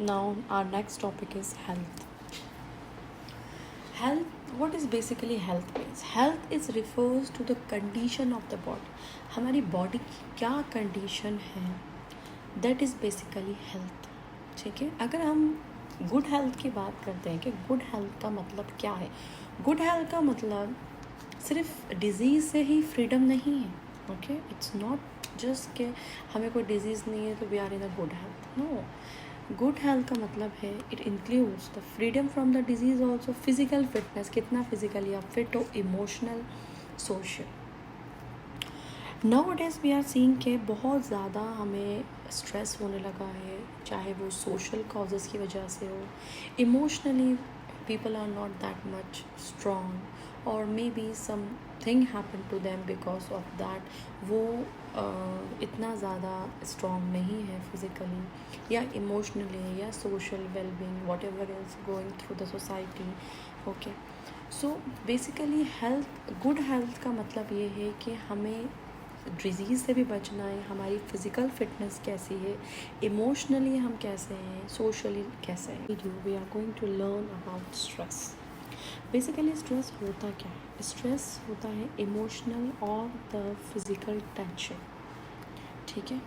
Now, our next topic is health. Health, what is basically health means? Health is refers to the condition of the body. हमारी body की क्या condition है, that is basically health. ठीक है, अगर हम good health की बात करते हैं कि गुड हेल्थ का मतलब क्या है, गुड हेल्थ का मतलब सिर्फ डिज़ीज़ से ही फ्रीडम नहीं है. ओके, इट्स नॉट जस्ट कि हमें कोई डिज़ीज़ नहीं है तो we are in a good health. No, good health का मतलब है it includes the freedom from the disease also, physical fitness, कितना फिजिकली आप फिट हो, emotional, social. Now days we are seeing के बहुत ज़्यादा हमें स्ट्रेस होने लगा है, चाहे वो सोशल कॉजेज़ की वजह से हो, emotionally people are not that much strong, or maybe something happened to them because of that वो इतना ज़्यादा strong नहीं है physically या emotionally या social well-being, whatever is going through the society. Okay, so basically health, good health का मतलब ये है कि हमें डिजीज़ से भी बचना है, हमारी फ़िज़िकल फिटनेस कैसी है, इमोशनली हम कैसे हैं, सोशली कैसे हैं. We are going to learn about stress. Basically stress होता क्या है? स्ट्रेस होता है इमोशनल और द फिज़िकल टेंशन. ठीक है,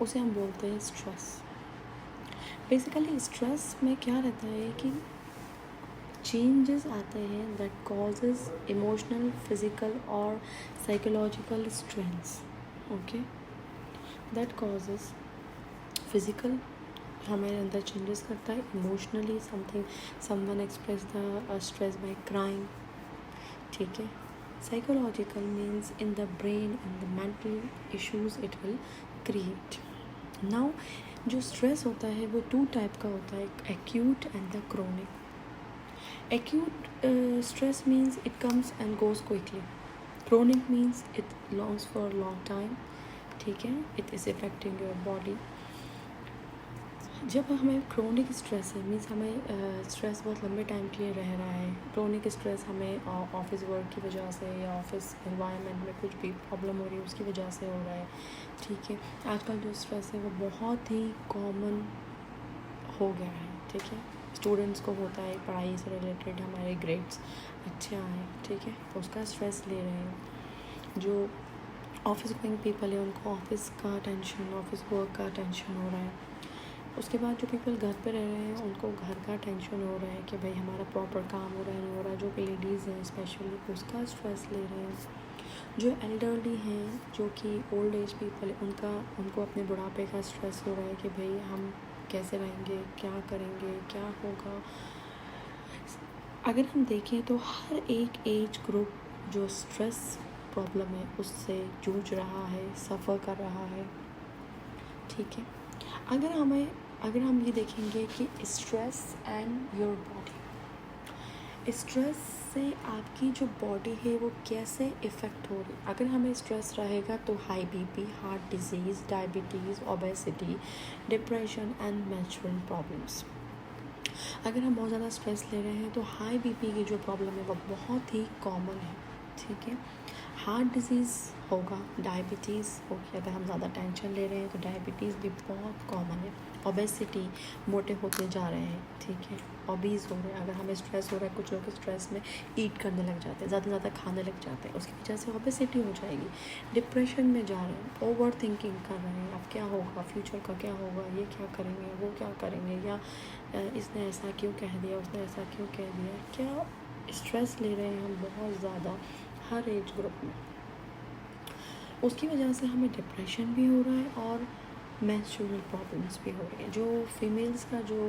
उसे हम बोलते हैं स्ट्रेस. बेसिकली स्ट्रेस में क्या रहता है कि चेंजेस आते हैं दैट कॉजेज़ इमोशनल, फिज़िकल और psychological stress. Okay, that causes physical, हमारे अंदर चेंजेस करता है. Emotionally someone express the stress by crime. ठीक है, psychological means in the brain, in the mental issues it will create. Now जो stress होता है वो 2 टाइप का होता है, acute and the chronic. Acute stress means it comes and goes quickly. Chronic means it lasts for a long time. ठीक है, it is affecting your body. जब हमें क्रोनिक स्ट्रेस है मीन्स हमें स्ट्रेस बहुत लंबे टाइम के लिए रह रहा है. क्रोनिक स्ट्रेस हमें ऑफिस वर्क की वजह से या ऑफिस एनवायरनमेंट में कुछ भी प्रॉब्लम हो रही है उसकी वजह से हो रहा है. ठीक है, आजकल जो स्ट्रेस है वो बहुत ही कॉमन हो गया है. ठीक है, स्टूडेंट्स को होता है पढ़ाई से रिलेटेड, हमारे ग्रेड्स अच्छे आए, ठीक है, तो उसका स्ट्रेस ले रहे हैं. जो ऑफिस गोइंग पीपल है उनको ऑफिस का टेंशन, ऑफिस वर्क का टेंशन हो रहा है. उसके बाद जो पीपल घर पे रह रहे हैं उनको घर का टेंशन हो रहा है कि भाई हमारा प्रॉपर काम हो रहा है नहीं हो रहा है. जो लेडीज़ हैं स्पेशली उसका स्ट्रेस ले रहे हैं. जो एल्डरली हैं, जो कि ओल्ड एज पीपल है, उनको अपने बुढ़ापे का स्ट्रेस हो रहा है कि भाई हम कैसे रहेंगे, क्या करेंगे, क्या होगा. अगर हम देखें तो हर एक एज ग्रुप जो स्ट्रेस प्रॉब्लम है उससे जूझ रहा है, सफ़र कर रहा है. ठीक है, अगर हम ये देखेंगे कि stress and your body, stress से आपकी जो बॉडी है वो कैसे इफ़ेक्ट हो रही. अगर हमें स्ट्रेस रहेगा तो high BP, heart disease, diabetes, obesity, depression and menstrual problems. अगर हम बहुत ज़्यादा स्ट्रेस ले रहे हैं तो हाई बीपी की जो प्रॉब्लम है वो बहुत ही कॉमन है. ठीक है, हार्ट डिजीज़ होगा, डायबिटीज़ होगी. अगर हम ज़्यादा टेंशन ले रहे हैं तो डायबिटीज़ भी बहुत कॉमन है. ओबेसिटी, मोटे होते जा रहे हैं. ठीक है, ओबीज़ हो रहे हैं. अगर हमें स्ट्रेस हो रहा है, कुछ लोग स्ट्रेस में ईट करने लग जाते हैं, ज़्यादा खाने लग जाते हैं, उसकी वजह से ओबेसिटी हो जाएगी. डिप्रेशन में जा रहे हैं, ओवर थिंकिंग कर रहे हैं, अब क्या होगा, फ्यूचर का क्या होगा, ये क्या करेंगे, वो क्या करेंगे, या इसने ऐसा क्यों कह दिया, उसने ऐसा क्यों कह दिया. क्या स्ट्रेस ले रहे हैं हम बहुत ज़्यादा हर एज ग्रुप में. उसकी वजह से हमें डिप्रेशन भी हो रहा है और मेंस्ट्रुअल प्रॉब्लम्स भी हो रही है. जो फीमेल्स का जो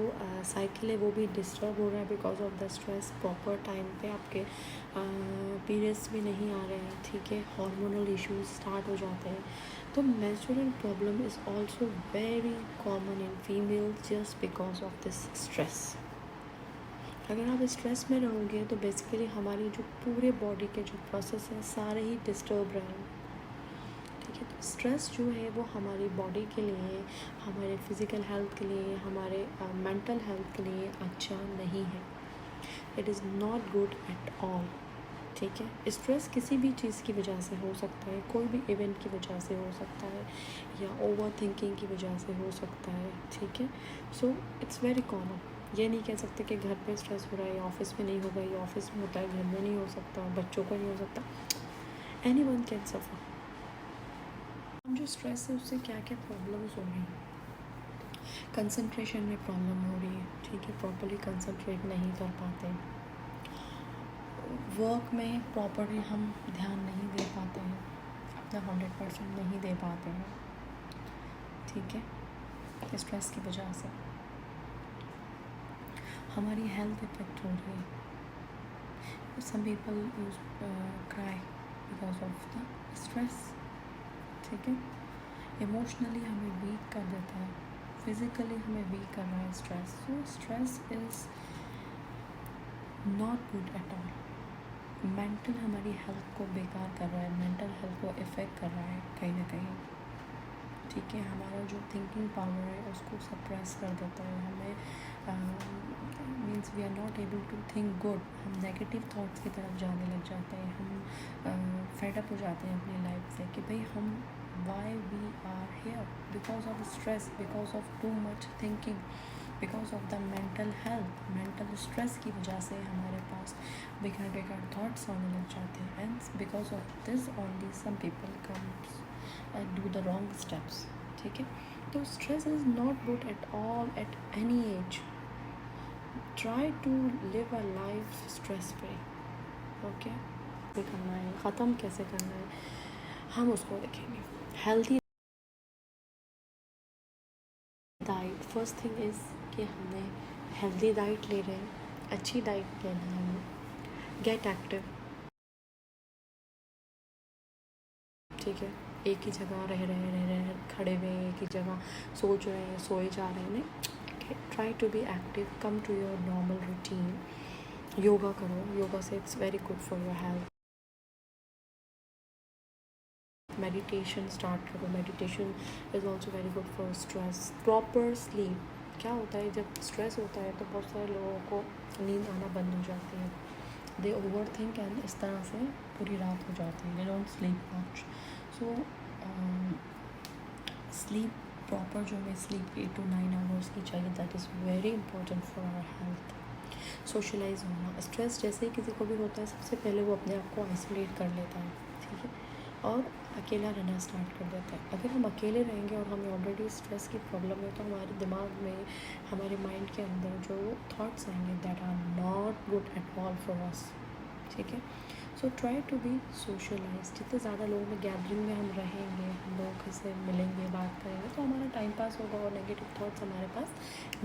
साइकिल है वो भी डिस्टर्ब हो रहा है because of the stress. Proper time पे आपके पीरियड्स भी नहीं आ रहे हैं. ठीक है, हार्मोनल इश्यूज स्टार्ट हो जाते हैं. तो menstrual problem is also very common in female just because of this stress. अगर आप स्ट्रेस में रहोगे तो बेसिकली हमारी जो पूरे बॉडी के जो प्रोसेस हैं सारे ही डिस्टर्ब रहेंगे. ठीक है, तो स्ट्रेस जो है वो हमारी बॉडी के लिए, हमारे फिज़िकल हेल्थ के लिए, हमारे मेंटल हेल्थ के लिए अच्छा नहीं है. It is not good at all. ठीक है। स्ट्रेस किसी भी चीज़ की वजह से हो सकता है, कोई भी इवेंट की वजह से हो सकता है, या ओवर थिंकिंग की वजह से हो सकता है, ठीक है। So it's very common. ये नहीं कह सकते कि घर पे स्ट्रेस हो रहा है, ऑफिस में नहीं होगा, या ऑफिस में होता है घर में नहीं हो सकता, बच्चों को नहीं हो सकता, एनी वन कैन सफ़र। हम जो स्ट्रेस है उससे क्या क्या प्रॉब्लम्स हो रही हैं। कंसंट्रेशन में प्रॉब्लम हो रही है, ठीक है, प्रॉपरली कंसंट्रेट नहीं कर पाते, वर्क में प्रॉपरली हम ध्यान नहीं दे पाते हैं, अपना 100% नहीं दे पाते हैं, ठीक है, स्ट्रेस की वजह से हमारी हेल्थ इफेक्ट हो रही है। Some people use cry because of the stress, ठीक है। इमोशनली हमें वीक कर देता है, फिज़िकली हमें वीक कर रहा है stress. So stress is not good at all. Mental हमारी हेल्थ को बेकार कर रहा है, मेंटल हेल्थ को इफ़ेक्ट कर रहा है कहीं ना कहीं, ठीक है। हमारा जो थिंकिंग पावर है उसको सप्रेस कर देता है, हमें means we are not able to think good, हम नेगेटिव थॉट्स की तरफ जाने लग जाते हैं, हम फेड अप हो जाते हैं अपनी लाइफ से कि भाई हम why we are here, because of stress, because of too much thinking, because of the mental health, mental stress की वजह से हमारे पास बेकार बेकार थॉट्स आने लग जाते हैं, and because of this only some people comes and do the wrong steps, ठीक है। तो stress is not good at all at any age. Try to live a life stress free, okay. कैसे करना है, ख़त्म कैसे करना है, हम उसको देखेंगे। Healthy diet, first thing is कि हमने हेल्दी डाइट ले रहे हैं, अच्छी डाइट लेना है हमें। गेट एक्टिव, ठीक है। एक ही जगह रह रहे खड़े हुए हैं, एक ही जगह सोच रहे हैं, सोए जा रहे हैं, नहीं। Try to be active, come to your normal routine, yoga करो, योगा से it's very good for your health. Meditation start करो, meditation is also very good for stress. Proper sleep, क्या होता है जब स्ट्रेस होता है तो बहुत सारे लोगों को नींद आना बंद हो जाती है, दे ओवर थिंक, एंड इस तरह से पूरी रात हो जाती है, they don't sleep much. So sleep proper जो हमें स्लीप 8 to 9 आवर्स की चाहिए, that is very important for our health. Socialize होना, स्ट्रेस जैसे ही किसी को भी होता है सबसे पहले वो अपने आप को आइसोलेट कर लेता है, ठीक है, और अकेला रहना स्टार्ट कर देता है। अगर हम अकेले रहेंगे और हमें ऑलरेडी स्ट्रेस की प्रॉब्लम है तो हमारे दिमाग में, हमारे माइंड के अंदर जो थॉट्स आएंगे that are not good at all for us, ठीक है। So try to be socialize. जितने ज़्यादा लोगों में गैदरिंग में हम रहेंगे, हम लोगों से मिलेंगे, बात करेंगे, तो हमारा टाइम पास होगा और नेगेटिव थॉट्स हमारे पास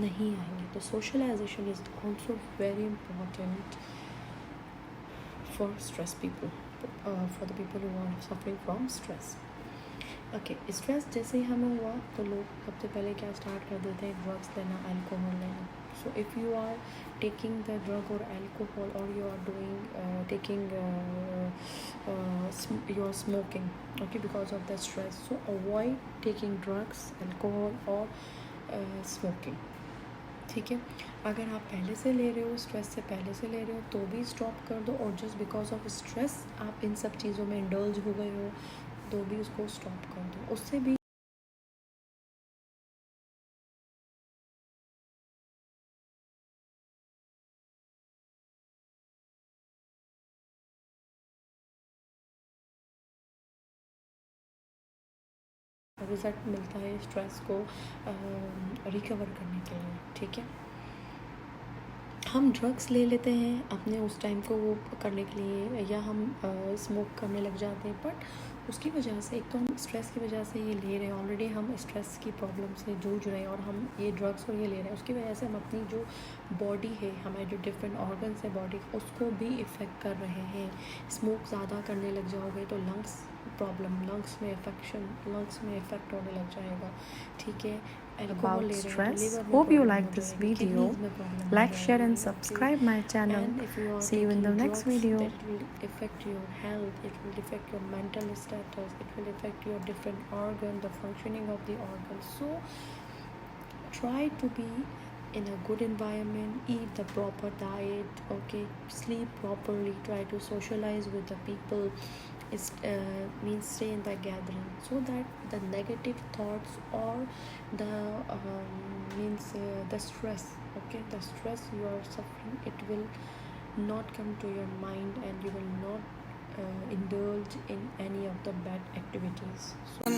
नहीं आएंगे। तो socialization is also very important for stress people, for the people who are suffering from stress. Okay, stress जैसे ही हमें हुआ तो लोग सबसे पहले क्या स्टार्ट कर देते हैं, ड्रग्स लेना, अल्कोहल लेना। So if you are taking the drug or alcohol, or you are doing taking you are smoking, okay, because of the stress, so avoid taking drugs, alcohol or smoking, ठीक है। अगर आप पहले से ले रहे हो, स्ट्रेस से पहले से ले रहे हो, तो भी स्टॉप कर दो, और जस्ट बिकॉज ऑफ स्ट्रेस आप इन सब चीज़ों में इंडल्ज हो गए हो तो भी उसको स्टॉप कर दो, उससे भी रिज़ल्ट मिलता है स्ट्रेस को रिकवर करने के लिए, ठीक है। हम ड्रग्स ले लेते हैं अपने उस टाइम को वो करने के लिए, या हम स्मोक करने लग जाते हैं, बट उसकी वजह से, एक तो हम स्ट्रेस की वजह से ये ले रहे हैं, ऑलरेडी हम स्ट्रेस की प्रॉब्लम से जूझ रहे हैं, और हम ये ड्रग्स और ये ले रहे हैं, उसकी वजह से हम अपनी जो बॉडी है, हमारे जो डिफरेंट ऑर्गन्स है बॉडी, उसको भी इफ़ेक्ट कर रहे हैं। स्मोक ज़्यादा करने लग जाओगे तो लंग्स प्रॉब्लम, लंग्स में इफेक्शन, लंग्स में इफ़ेक्ट होने लग जाएगा, ठीक है। About stress. Hope you like this video. Like, share and subscribe my channel. See you in the next video. That will affect your health, it will affect your mental status, it will affect your different organ, the functioning of the organs. So try to be in a good environment, eat the proper diet, okay, sleep properly, try to socialize with the people, is means stay in the gathering, so that the negative thoughts or the means the stress, okay, the stress you are suffering, it will not come to your mind, and you will not indulge in any of the bad activities. So